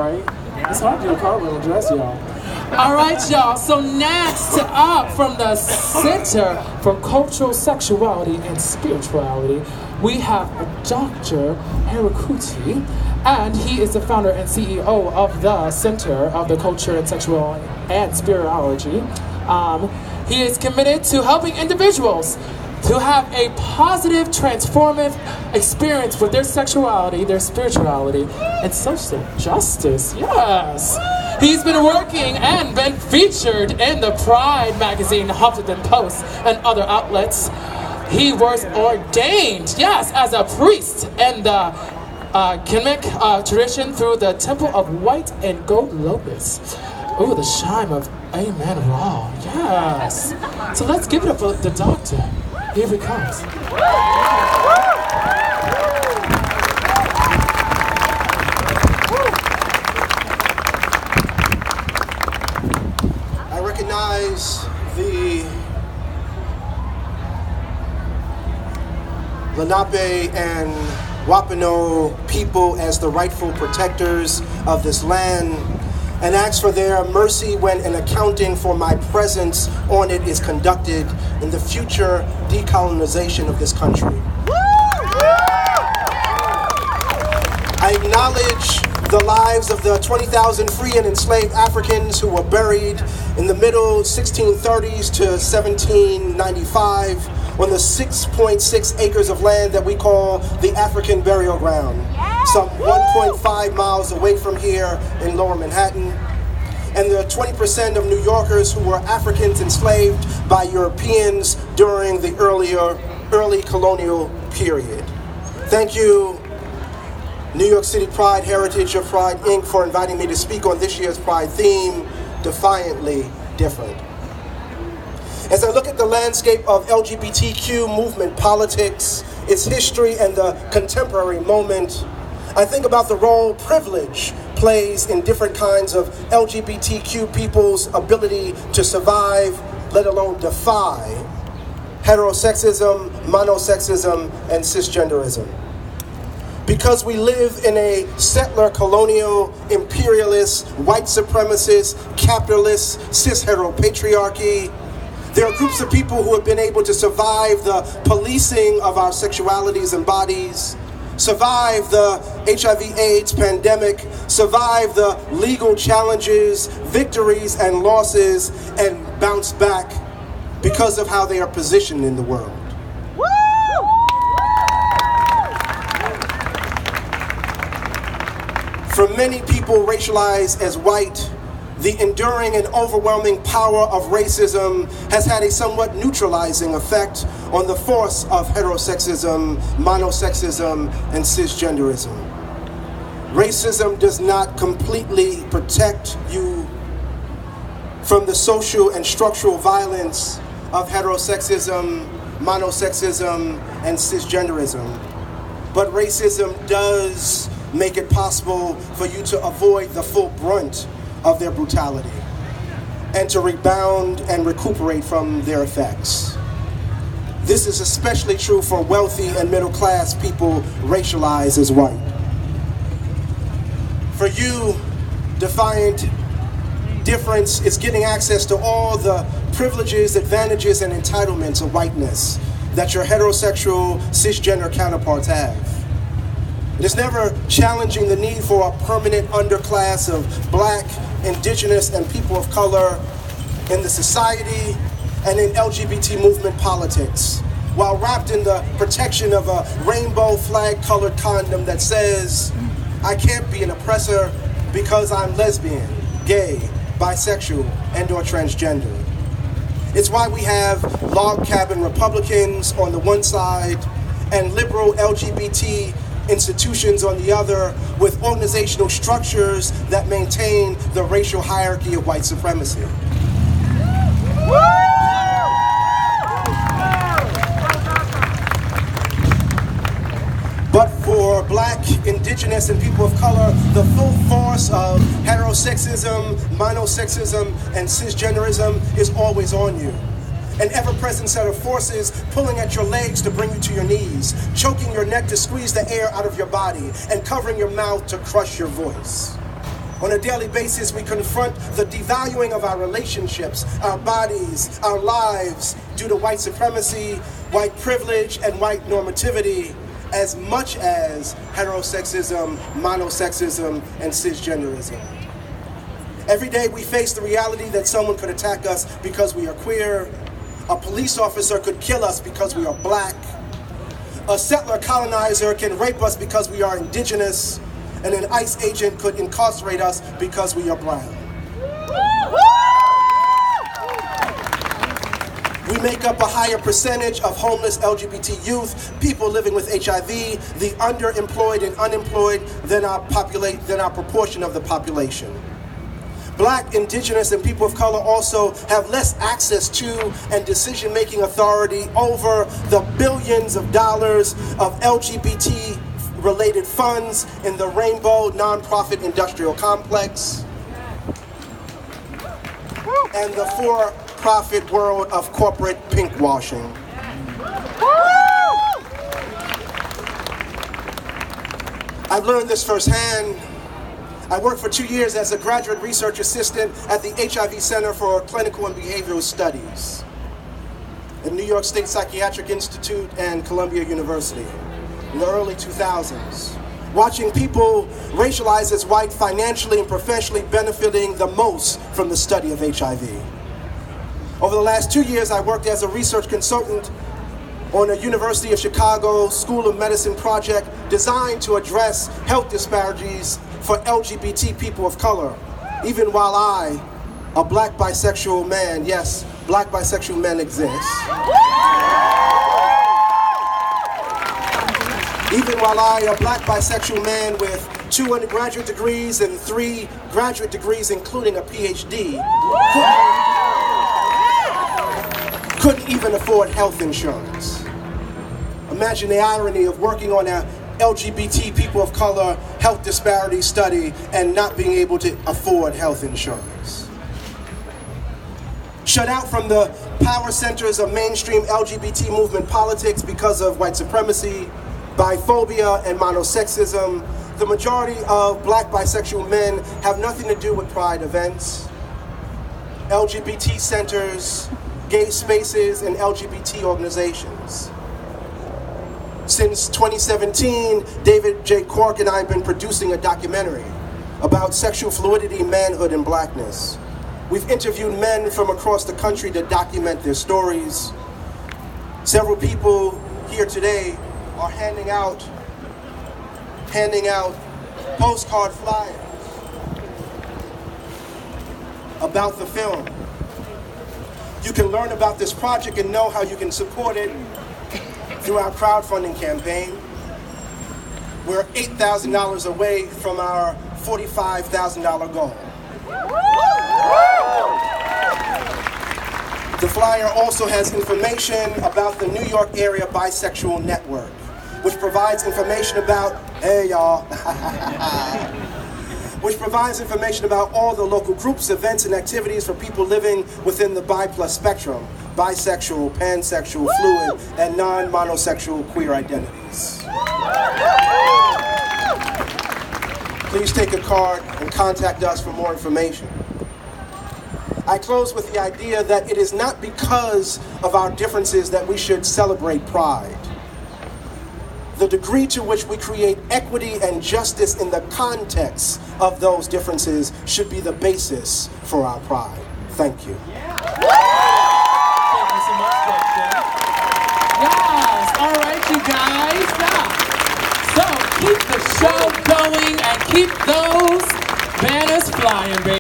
right? It's hard to do a cartwheel dress, y'all. All right, y'all. So next up from the Center for Cultural Sexuality and Spirituality, we have Dr. Herukhuti, and he is the founder and CEO of the Center of the Culture and Sexuality and Spirituality. He is committed to helping individuals to have a positive, transformative experience with their sexuality, their spirituality, and social justice. Yes! He's been working and been featured in the Pride magazine, Huffington Post, and other outlets. He was ordained, yes, as a priest in the Kemetic tradition through the Temple of White and Gold Lotus. Ooh, the chime of Amen Ra. Yes! So let's give it up for the doctor. Here he comes. I recognize the Lenape and Wapano people as the rightful protectors of this land, and ask for their mercy when an accounting for my presence on it is conducted in the future decolonization of this country. I acknowledge the lives of the 20,000 free and enslaved Africans who were buried in the middle 1630s to 1795 on the 6.6 acres of land that we call the African Burial Ground, some 1.5 miles away from here in Lower Manhattan, and the 20% of New Yorkers who were Africans enslaved by Europeans during the early colonial period. Thank you, New York City Pride Heritage of Pride, Inc., for inviting me to speak on this year's Pride theme, Defiantly Different. As I look at the landscape of LGBTQ movement politics, its history, and the contemporary moment, I think about the role privilege plays in different kinds of LGBTQ people's ability to survive, let alone defy, heterosexism, monosexism, and cisgenderism. Because we live in a settler, colonial, imperialist, white supremacist, capitalist, cis-heteropatriarchy, there are groups of people who have been able to survive the policing of our sexualities and bodies, survive the HIV/AIDS pandemic, survive the legal challenges, victories, and losses, and bounce back because of how they are positioned in the world. For many people racialized as white, the enduring and overwhelming power of racism has had a somewhat neutralizing effect on the force of heterosexism, monosexism, and cisgenderism. Racism does not completely protect you from the social and structural violence of heterosexism, monosexism, and cisgenderism. But racism does make it possible for you to avoid the full brunt of their brutality and to rebound and recuperate from their effects. This is especially true for wealthy and middle-class people racialized as white. For you, defiant difference is getting access to all the privileges, advantages, and entitlements of whiteness that your heterosexual, cisgender counterparts have. It is never challenging the need for a permanent underclass of Black, Indigenous, and people of color in the society and in LGBT movement politics, while wrapped in the protection of a rainbow flag-colored condom that says, I can't be an oppressor because I'm lesbian, gay, bisexual, and/or transgender. It's why we have log cabin Republicans on the one side and liberal LGBT institutions on the other, with organizational structures that maintain the racial hierarchy of white supremacy. But for Black, Indigenous, and people of color, the full force of heterosexism, monosexism, and cisgenderism is always on you. An ever-present set of forces pulling at your legs to bring you to your knees, choking your neck to squeeze the air out of your body, and covering your mouth to crush your voice. On a daily basis, we confront the devaluing of our relationships, our bodies, our lives, due to white supremacy, white privilege, and white normativity, as much as heterosexism, monosexism, and cisgenderism. Every day we face the reality that someone could attack us because we are queer, a police officer could kill us because we are black, a settler colonizer can rape us because we are indigenous, and an ICE agent could incarcerate us because we are brown. We make up a higher percentage of homeless LGBT youth, people living with HIV, the underemployed and unemployed than our proportion of the population. Black, indigenous, and people of color also have less access to and decision-making authority over the billions of dollars of LGBT-related funds in the rainbow nonprofit industrial complex and the for-profit world of corporate pinkwashing. I've learned this firsthand. I worked for 2 years as a graduate research assistant at the HIV Center for Clinical and Behavioral Studies at New York State Psychiatric Institute and Columbia University in the early 2000s. Watching people racialized as white financially and professionally benefiting the most from the study of HIV. Over the last 2 years, I worked as a research consultant on a University of Chicago School of Medicine project designed to address health disparities for LGBT people of color, even while I, a black bisexual man, yes, black bisexual men exist. Even while I, a black bisexual man with 2 undergraduate degrees and 3 graduate degrees, including a PhD, couldn't even afford health insurance. Imagine the irony of working on a LGBT people of color health disparity study and not being able to afford health insurance. Shut out from the power centers of mainstream LGBT movement politics because of white supremacy, biphobia, and monosexism, the majority of black bisexual men have nothing to do with pride events, LGBT centers, gay spaces, and LGBT organizations. Since 2017, David J. Cork and I have been producing a documentary about sexual fluidity, manhood, and blackness. We've interviewed men from across the country to document their stories. Several people here today are handing out postcard flyers about the film. You can learn about this project and know how you can support it through our crowdfunding campaign. We're $8,000 away from our $45,000 goal. The flyer also has information about the New York Area Bisexual Network, which provides information about, hey y'all, which provides information about all the local groups, events, and activities for people living within the bi+ spectrum, bisexual, pansexual, fluid, and non-monosexual queer identities. Please take a card and contact us for more information. I close with the idea that it is not because of our differences that we should celebrate pride. The degree to which we create equity and justice in the context of those differences should be the basis for our pride. Thank you. Thank you so much, Dr. Yes, all right, you guys. So keep the show going and keep those banners flying, baby.